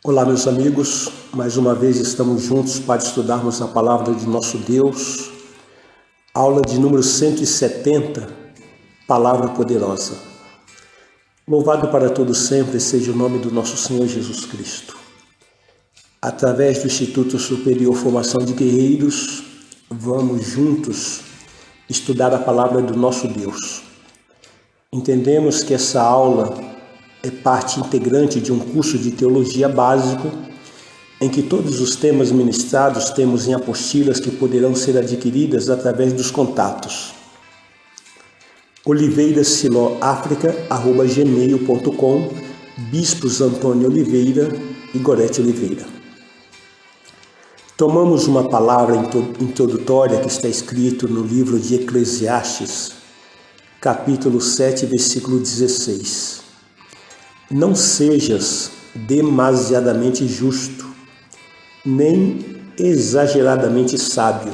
Olá, meus amigos, mais uma vez estamos juntos para estudarmos a palavra de nosso Deus. Aula de número 170, Palavra Poderosa. Louvado para todos sempre seja o nome do nosso Senhor Jesus Cristo. Através do Instituto Superior Formação de Guerreiros, vamos juntos estudar a palavra do nosso Deus. Entendemos que essa aula é parte integrante de um curso de teologia básico em que todos os temas ministrados temos em apostilas que poderão ser adquiridas através dos contatos oliveirasilóafrica@gmail.com, Bispos Antônio Oliveira e Gorete Oliveira. Tomamos uma palavra introdutória que está escrito no livro de Eclesiastes, capítulo 7, versículo 16. Não sejas demasiadamente justo, nem exageradamente sábio,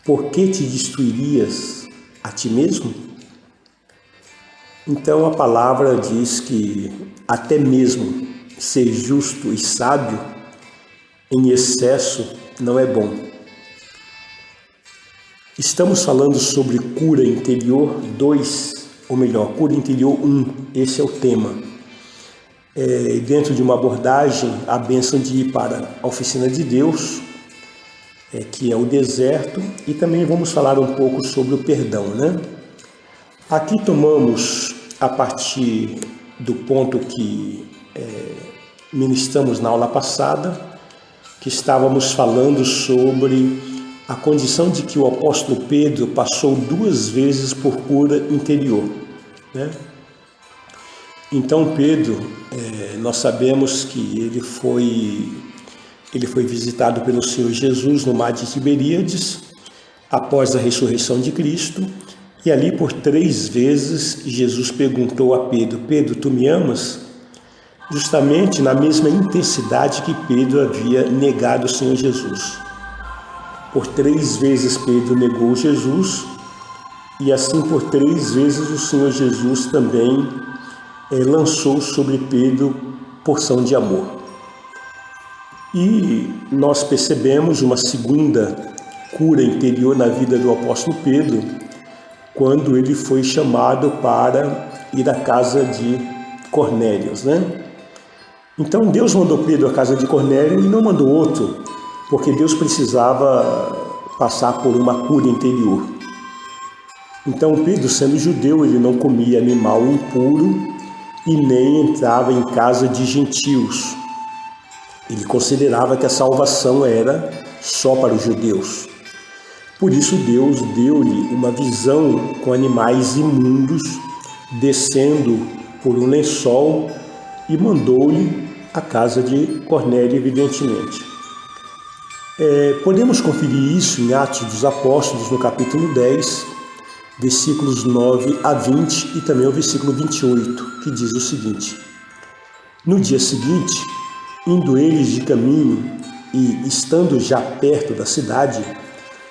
porque te destruirias a ti mesmo? Então a palavra diz que até mesmo ser justo e sábio em excesso não é bom. Estamos falando sobre cura interior 2, ou melhor, cura interior 1, esse é o tema. Dentro de uma abordagem, a bênção de ir para a oficina de Deus, que é o deserto, e também vamos falar um pouco sobre o perdão, né? Aqui tomamos, a partir do ponto que ministramos na aula passada, que estávamos falando sobre a condição de que o apóstolo Pedro passou 2 vezes por cura interior, né? Então Pedro, nós sabemos que ele foi visitado pelo Senhor Jesus no mar de Tiberíades, após a ressurreição de Cristo, e ali por 3 vezes Jesus perguntou a Pedro: Pedro, tu me amas? Justamente na mesma intensidade que Pedro havia negado o Senhor Jesus. Por 3 vezes Pedro negou Jesus, e assim por 3 vezes o Senhor Jesus também lançou sobre Pedro porção de amor. E nós percebemos uma segunda cura interior na vida do apóstolo Pedro, quando ele foi chamado para ir à casa de Cornélio, né? Então Deus mandou Pedro à casa de Cornélio e não mandou outro, porque Deus precisava passar por uma cura interior. Então Pedro, sendo judeu, ele não comia animal impuro e nem entrava em casa de gentios. Ele considerava que a salvação era só para os judeus. Por isso Deus deu-lhe uma visão com animais imundos descendo por um lençol e mandou-lhe à casa de Cornélio, evidentemente. Podemos conferir isso em Atos dos Apóstolos, no capítulo 10, versículos 9 a 20 e também o versículo 28, que diz o seguinte: No dia seguinte, indo eles de caminho e estando já perto da cidade,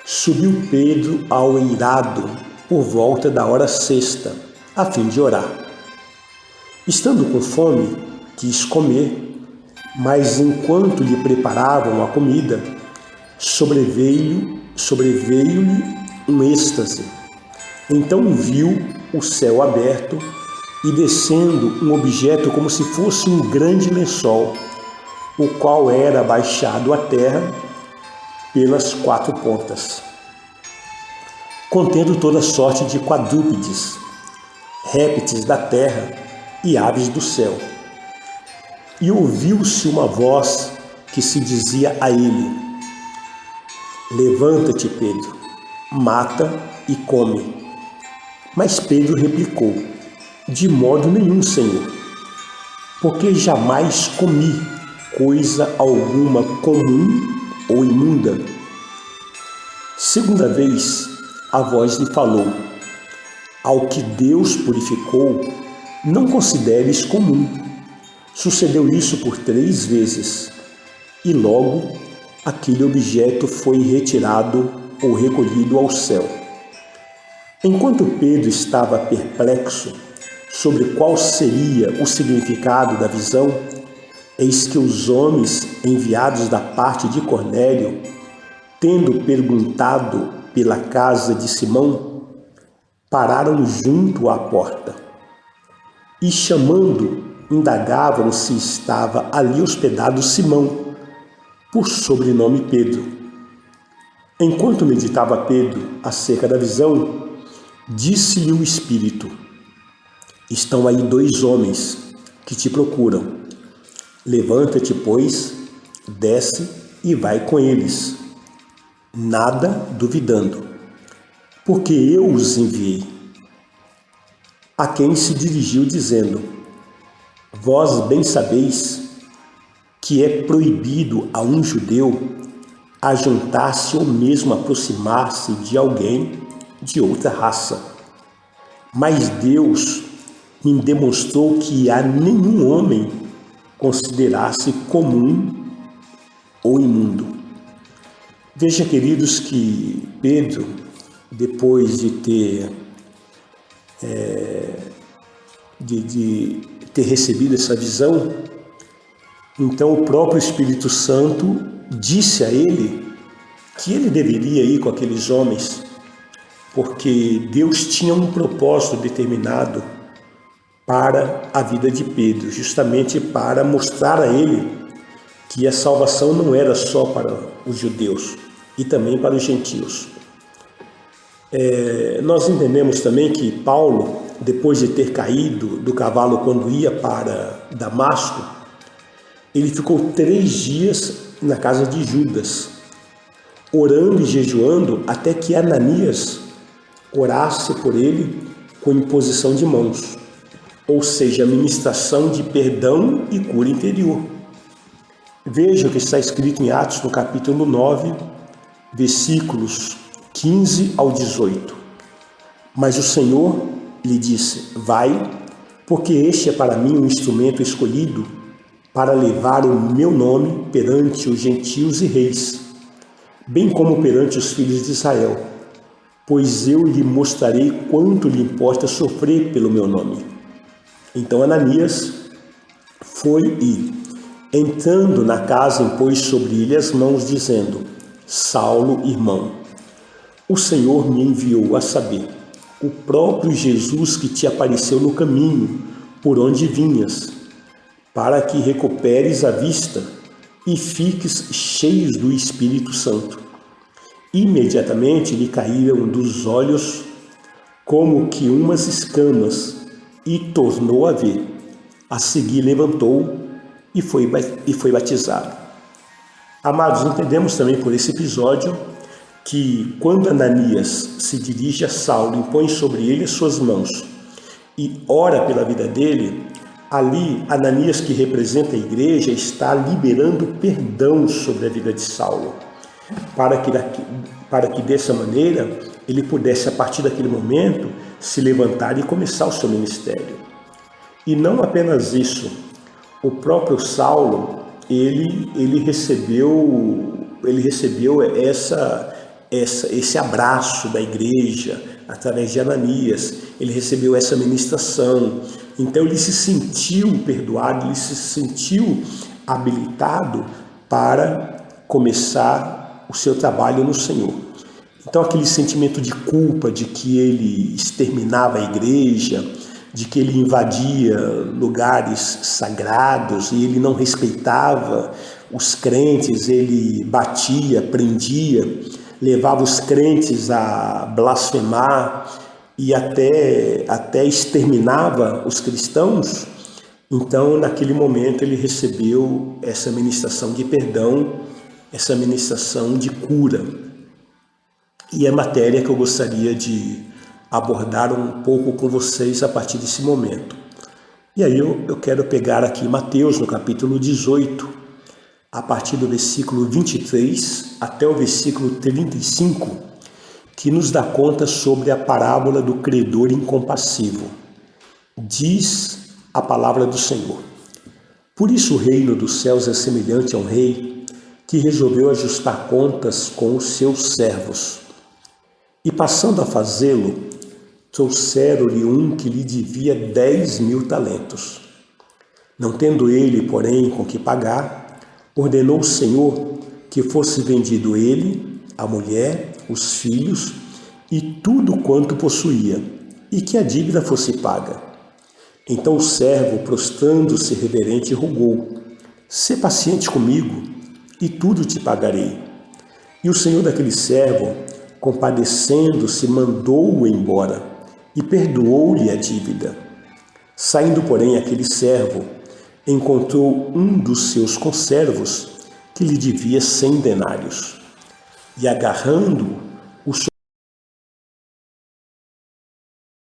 subiu Pedro ao eirado por volta da hora 6ª, a fim de orar. Estando com fome, quis comer, mas enquanto lhe preparavam a comida, sobreveio-lhe um êxtase. Então viu o céu aberto e descendo um objeto como se fosse um grande lençol, o qual era baixado à terra pelas 4 pontas, contendo toda sorte de quadrúpedes, répteis da terra e aves do céu. E ouviu-se uma voz que se dizia a ele: Levanta-te, Pedro, mata e come. Mas Pedro replicou: De modo nenhum, Senhor, porque jamais comi coisa alguma comum ou imunda. Segunda vez, a voz lhe falou: Ao que Deus purificou, não consideres comum. Sucedeu isso por 3 vezes, e logo aquele objeto foi retirado ou recolhido ao céu. Enquanto Pedro estava perplexo sobre qual seria o significado da visão, Eis que os homens enviados da parte de Cornélio, tendo perguntado pela casa de Simão, pararam junto à porta e, chamando, indagavam se estava ali hospedado Simão, por sobrenome Pedro. Enquanto meditava Pedro acerca da visão, disse-lhe o Espírito: estão aí 2 homens que te procuram. Levanta-te, pois, desce e vai com eles, nada duvidando, porque eu os enviei. A quem se dirigiu dizendo: vós bem sabeis que é proibido a um judeu ajuntar-se ou mesmo aproximar-se de alguém de outra raça. Mas Deus me demonstrou que a nenhum homem considerasse comum ou imundo. Veja, queridos, que Pedro, depois de ter recebido essa visão, então o próprio Espírito Santo disse a ele que ele deveria ir com aqueles homens, porque Deus tinha um propósito determinado para a vida de Pedro, justamente para mostrar a ele que a salvação não era só para os judeus e também para os gentios. Nós entendemos também que Paulo, depois de ter caído do cavalo quando ia para Damasco, ele ficou 3 dias na casa de Judas, orando e jejuando até que Ananias orasse por ele com imposição de mãos, ou seja, a ministração de perdão e cura interior. Veja o que está escrito em Atos, no capítulo 9, versículos 15 ao 18. Mas o Senhor lhe disse: vai, porque este é para mim um instrumento escolhido para levar o meu nome perante os gentios e reis, bem como perante os filhos de Israel, pois eu lhe mostrarei quanto lhe importa sofrer pelo meu nome. Então Ananias foi e, entrando na casa, impôs sobre ele as mãos, dizendo: Saulo, irmão, o Senhor me enviou a saber, o próprio Jesus que te apareceu no caminho por onde vinhas, para que recuperes a vista e fiques cheios do Espírito Santo. Imediatamente lhe caíram dos olhos como que umas escamas, e tornou a ver. A seguir levantou e foi batizado. Amados, entendemos também por esse episódio que quando Ananias se dirige a Saulo, impõe sobre ele as suas mãos e ora pela vida dele, ali Ananias, que representa a igreja, está liberando perdão sobre a vida de Saulo, para que dessa maneira ele pudesse, a partir daquele momento, se levantar e começar o seu ministério. E não apenas isso, o próprio Saulo, ele recebeu esse abraço da igreja através de Ananias, ele recebeu essa ministração, então ele se sentiu perdoado, ele se sentiu habilitado para começar o seu trabalho no Senhor. Então aquele sentimento de culpa de que ele exterminava a igreja, de que ele invadia lugares sagrados e ele não respeitava os crentes, ele batia, prendia, levava os crentes a blasfemar e até exterminava os cristãos. Então, naquele momento, ele recebeu essa ministração de perdão, essa ministração de cura. E é matéria que eu gostaria de abordar um pouco com vocês a partir desse momento. E aí eu quero pegar aqui Mateus, no capítulo 18, a partir do versículo 23 até o versículo 35, que nos dá conta sobre a parábola do credor incompassivo. Diz a palavra do Senhor: por isso o reino dos céus é semelhante a um rei que resolveu ajustar contas com os seus servos. E passando a fazê-lo, trouxeram-lhe um que lhe devia 10.000 talentos. Não tendo ele, porém, com que pagar, ordenou o Senhor que fosse vendido ele, a mulher, os filhos e tudo quanto possuía, e que a dívida fosse paga. Então o servo, prostrando-se reverente, rogou: sê paciente comigo, e tudo te pagarei. E o senhor daquele servo, compadecendo-se, mandou-o embora e perdoou-lhe a dívida. Saindo, porém, aquele servo, encontrou um dos seus conservos que lhe devia 100 denários. E agarrando-o,